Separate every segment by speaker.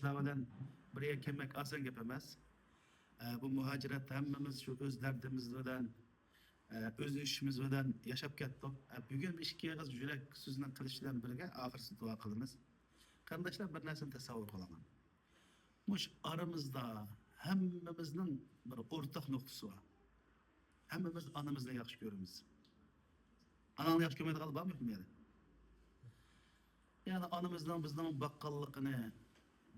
Speaker 1: bilan birga kelmak oson gap emas. Bu muhojirat hammamiz shu o'z dardimiz bilan, o'z ishimiz bilan yashab ketdik. Bugun ikki og'iz yurak so'zni qilish bilan birga oxirgi duo qilamiz. Qarindoshlar, bir narsani tasavvur qilaman. Mush aramizda hammamizning bir o'rtaq nuqtasi bor. Hammamiz onamizni yaxshi ko'ramiz. Anani yaxshi ko'rmaydigan bormi yo'qmi? Yani anamızdan bizden baqqallıqını,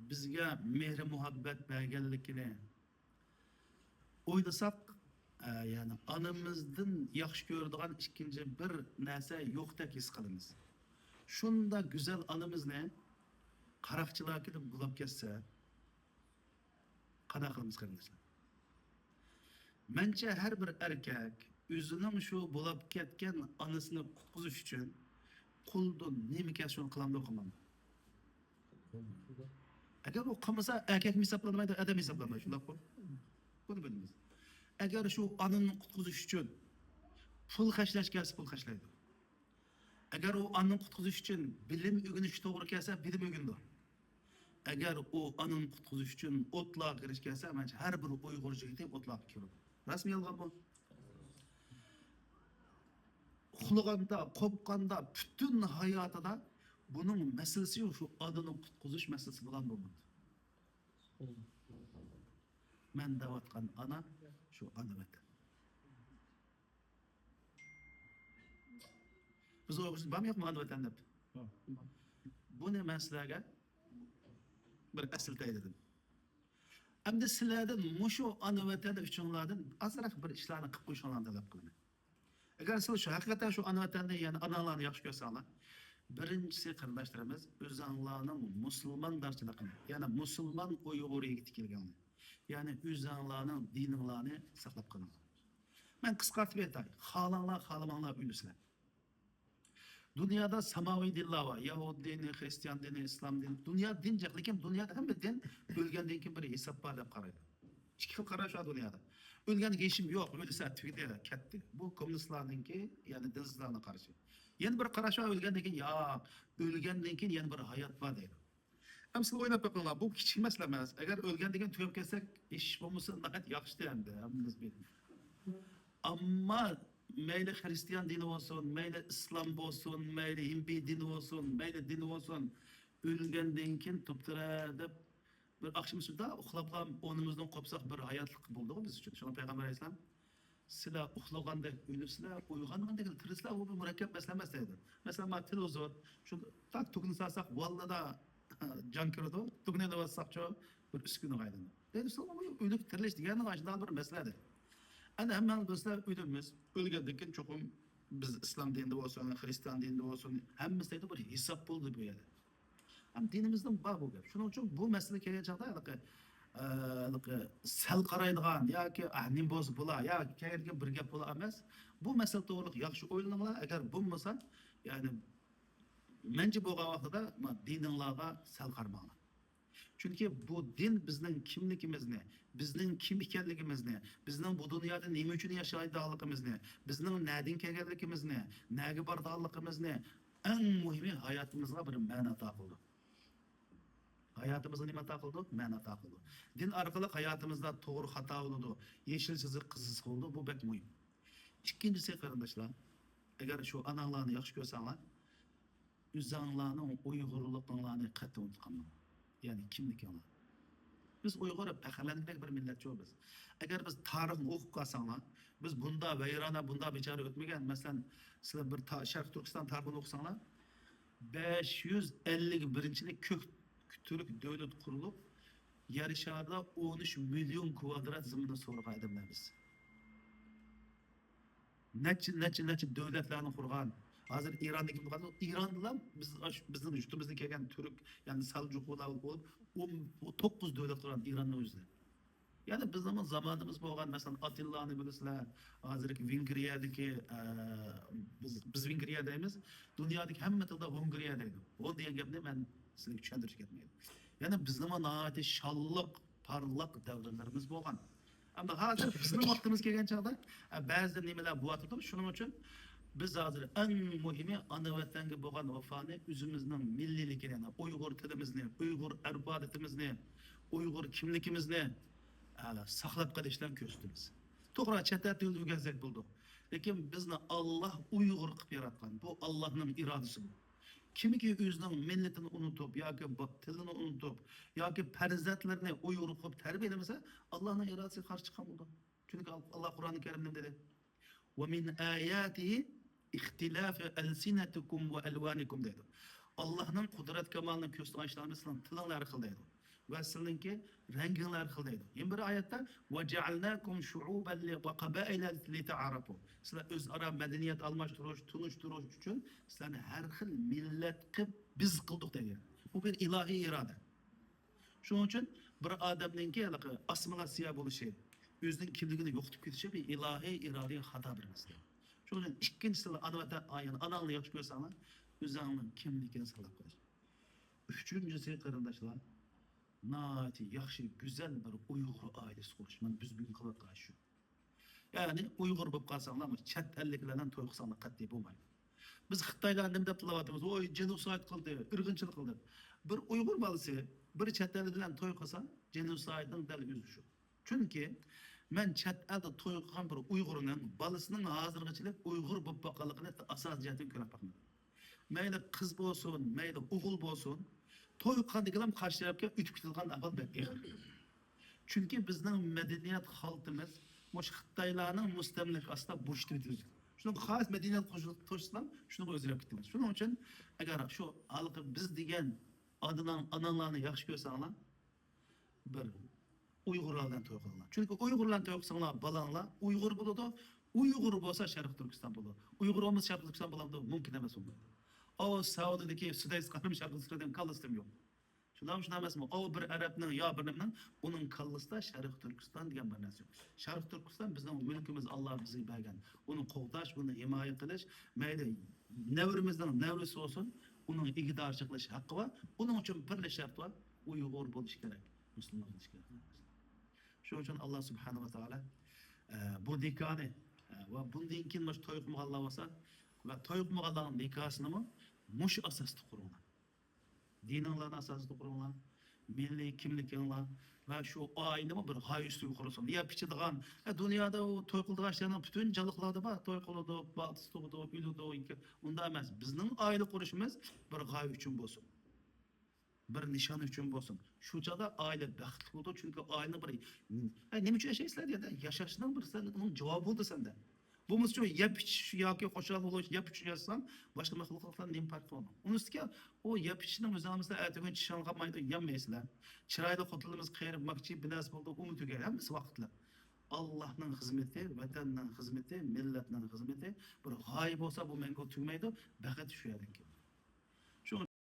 Speaker 1: bizga mehri muhabbet berganligini o'ylasak, yani anamızdan yaxshi ko'radigan ikkinchi bir narsa yo'qdek his qilamiz. Shunda go'zal anamizni qaroqchilar kelib bulab ketsa, qanaqa qilamiz qarindoshlar? Mencha har bir erkak o'zining shu bulab ketgan onasini qutqizish uchun Kuldun, neymi ki şunu kılamda okumam. Eğer o kımısa erkek mi hesaplamaydı, adam hesaplamaydı. Şundan bu. Bunu biliniz. Eğer şu anının kutkuzuş için pul kaçlaş gelse pul kaçlaydı. Eğer o anının kutkuzuş için bilim ögünüş doğru gelse bilim ögündü. Eğer o anının kutkuzuş için otlağa giriş gelse bence her bir Uygurca gidip otlağa gidiyor. Rasmi yalgan bu. Uxlaganda, qopqanda, bütün hayatıda bunun meselesi yok. Şu adını kutkuzuş meselesi bulan bu. Men davatkan ana, şu ana vatan. Biz oğuzun, bam yok mu ana vatan dep? Bu ne mesleğe? Bir asıl teyledim. Hem de sizlerden, muşu ana vatan üçünlerden azırak bir işlerini kıp koşanlarını talep kılın. Eğer siz şu hakikaten şu ana vatanda yani analarını yaxshi ko'rsanlar, birincisi qarindoshlarimiz o'zinglarning musulmondarchiligini, yani musulmon Uyg'uriyga tikilganini, yani o'zinglarning dininglarni saqlab qolinglar. Men qisqartib aytay, xohlanglar uylisizlar. Dunyoda samaviy dinlar bor, Yahudi dini, Hristiyan dini, Islom dini, dunyo din jiq, lekin dunyoda hamma din o'lgandan keyin bir hisob bor deb qaraydi. İki xil qarash bor dunyoda. Ölgen geçim yok, öylese tüyde ketdi. Bu komünistlarınki, yani dinsizlarına karşı. Yeni bir qarash var ölgenden keyin, ya ölgenden keyin yeni bir hayat var deydi. Hem siz oynab bakыңlar, bu kichik masala emas. Agar ölgenden keyin tugab ketsak, ish bo'lmasa naqat yaxshi endi, hammamiz bilamiz. Ammo mayli Hristiyan dini olsun, mayli islom bo'lsin, mayli Hindu dini olsun, mayli dini olsun, ölgenden keyin tuptira deb bir akşam üstünde uxlablan onumuzdan kopsak bir hayatlık bulduk biz için. Şuna Peygamber Aleyhisselam sizler uxlaganda ölüsüler, uyganganda tirisler bu bir murakkab mesele dedi. Mesela ma televizor şu tak tukunu sarsak vallahi da can kirdi. Tukunu da bassak çok bir üskünü aydın. Dedi sonra bu ölüp tirileş degeni aşıdan bir meseledir. Ana hemen bizler ölümüz, ölgenden çokum biz İslam dininde olsun, Hristiyan dininde olsun, hemmizde bir hesap buldu bu yerde. Hem dinimizden var bu gap. Şunun için bu mesele kelgende sel qaraydigan yoki nim bo'lsa bo'lar, yo kelgan bir gap bo'lar emas. Bu masala to'g'ri yaxshi o'ylaninglar. Agar bo'lmasa, ya'ni mencha bo'lgan vaqtida dininglarga sal qarmanglar. Chunki bu din bizning kimligimizni, bizning kim ekanligimizni, bizning bu dunyoda nima uchun yashaydiganligimizni, bizning nadin kelganligimizni, naga borganligimizni, eng muhimi hayotimizga bir ma'no topildi. Hayatımızda nima taqildi? Ma'no taqildi. Din orqali hayotimizda to'g'ri xato bo'ldi, yeshil chiziq qizil bo'ldi, bu bek muhim. Ikkinchisi qarindoshlar, agar shu analarni yaxshi ko'rsanglar, o'zinglarning Uyg'urliklarini qattiq unutqanlar. Ya'ni kimliginglar. Biz Uyg'ur faxrlanadigan bir millatchiz. Agar biz tarixni o'qib qolsanglar, biz bunda vayrona, bunda bechora o'tmagan, masalan, sizlar bir Sharq Turkiston tarixini o'qisanglar, 551-yili ko'k Türk devlet kurulup yarışarda 13 milyon kvadrat zımını sorgan adamlar biz. Neçe devletlerini kurgan. Hazır İran'daki kurgan. İran'da bizim üstümüzde gelen Türk yani Selçuklular olup o 9 devlet kurgan İran'ın özünde. Yani bizim zamanımız bu olan mesela Atilla'nı bilirler. Hazırki Vingriye'deki biz Vingriye'deyiz. Dünyadaki hem metalda Vingriye'deydi. O diye gepni ben sizga tushuntirib ketmaydi. Yana bizning noati shalliq, parlaq davrlarimiz bo'lgan. Ammo hozir bizning vaqtimiz kelgan chaqda ba'zi nimalar bo'lyapti. Shuning uchun Biz hozir eng muhimi ana vatanga bo'lgan vafoni o'zimizning milliyligini, Uyg'ur tilimizni, Uyg'ur arbodatimizni, Uyg'ur kimligimizni saqlab qolishdan ko'rsatamiz. To'g'ri, chet el tilida o'rgansak bo'ldi. Lekin bizni Alloh Uyg'ur qilib yaratgan. Bu Allohning irodasi bu. Kimiki o'zining millatini unutib yoki tilini unutib yoki farzandlarini Uyg'ur qilib tarbiyalamasa, Allohning irodasiga qarshi chiqqan bo'ldi. Chunki Alloh Qur'oni Karimda dedi: "Va min ayatihi ixtilafu alsinatikum va alwanikum" dedi. Allohning qudrat kamalini ko'rsatishlarimiz sizning tilinglar xil deydi. Va sizningki ranginglar xil deydi. Yana bir oyatda "Va ja'alnakum shu'uban va qabaila lita'arafu." Sizlar o'zaro madaniyat almashtirish, tunishtirish uchun sizlarni har xil millat qilib biz qildik degan. Bu bir ilohiy iroda. Shuning uchun bir odamningki assimilyatsiya bo'lishi, o'zining kimligini yo'qotib ketishi bir ilohiy irodaga xato bermasdi. Shuning uchun ikkinchisi ana anangni yaxshi ko'rsanglar, o'zingning kimligini saqlab qolish. Uchinchisi qarindoshlar, naati yaxshi, güzel bir Uyg'ur oilasi qurish. Mana biz bugun qilayotgan shu. Ya'ni Uyg'ur bo'lib qolsanglar, chet elliklardan to'y qilsanglar qat'iy bo'lmaydi. Biz Xitoylarni nima deb qilyapmiz? Oy, genosid qildi, irg'inchilik qildi. Bir Uyg'ur bolasi bir chet el bilan to'y qilsa, genosidning dal o'zi shu. Chunki men chet elda to'y qilgan bir Uyg'urning bolasining hozirgacha Uyg'ur bo'lib qolganligini asos jihatdan ko'rib boqmadim. Mayli qiz bo'lsin, mayli o'g'il bo'lsin, to'y qilgandigilam qarshi tarafga o'tib ketilgan ahvol bor. Chunki bizning madaniyat xaltimiz mush Xitoylarning mustamlik ostida bo'shib o'tdi. Shuning xos madaniyat qo'shilsam, shuni o'zlab ketamiz. Shuning uchun agar shu halqi biz degan analarni yaxshi ko'rsanglar, bir Uyg'urlardan to'y qilinglar. Chunki Uyg'urlardan to'y qilsanglar, balanglar Uyg'ur bo'ladi. Uyg'ur bo'lsa Sharq Turkiston bo'ladi. Uyg'ur bo'lmasa Sharq Turkiston bo'ladi, mumkin emas u. O Saudiyadagi Sudays qarim Sharq Turkiston kallastim yo'q. Shundan emasmi? O bir Arabning yo bir nimning uning kallasida Sharq Turkiston degan bir narsa yo'q. Sharq Turkiston bizning mulkimiz, Alloh bizga bergan. Uni qo'g'dash, uni himoya qilish, mayli navrimizning navrisi bo'lsin, uning igdorchilik qilish haqqi va uning uchun bir shart bor, Uyg'ur bo'lish kerak, musulmon bo'lish kerak. Shuning uchun Alloh subhanahu va taolo bu nikahni va bundan keyin mana to'y qilmaganlar bo'lsa va to'y qilmaganlarning nikahini mush asosda quringlar. Dininglarning asosida quringlar. Milliy kimliginglar va shu oilani bir g'oyasi qursin. Ya pichadigan, dunyoda u to'y qiladigan ishlarning butun jaliqlarda bor. To'y qiladi, baltis tug'di, uydi, unda emas. Bizning oila qurishimiz bir g'oya uchun bo'lsin. Bir nishon uchun bo'lsin. Shu chog'da oila baxtli bo'ladi, chunki oilani bir nima uchun yashaysizlar dedi. Yashashning bir uning javobi bo'ldi senda. Bu uchun yap ichish yoki qo'shal bo'lish, yap ichish yazsam, boshqa maxluqotlardan nima farqi bor? Uni ustiga o yap ichishning o'zimizda aytgan chishan qolmaydi, yemaysilar. Chiroyli xotinimiz qayirib makchi bilas bo'ldi, uni tugar, hammasi vaqtlar. Allohning xizmati, vatanning xizmati, millatning xizmati bir g'oyib bo'lsa bu menga tugmaydi, faqat shu yerdan keladi.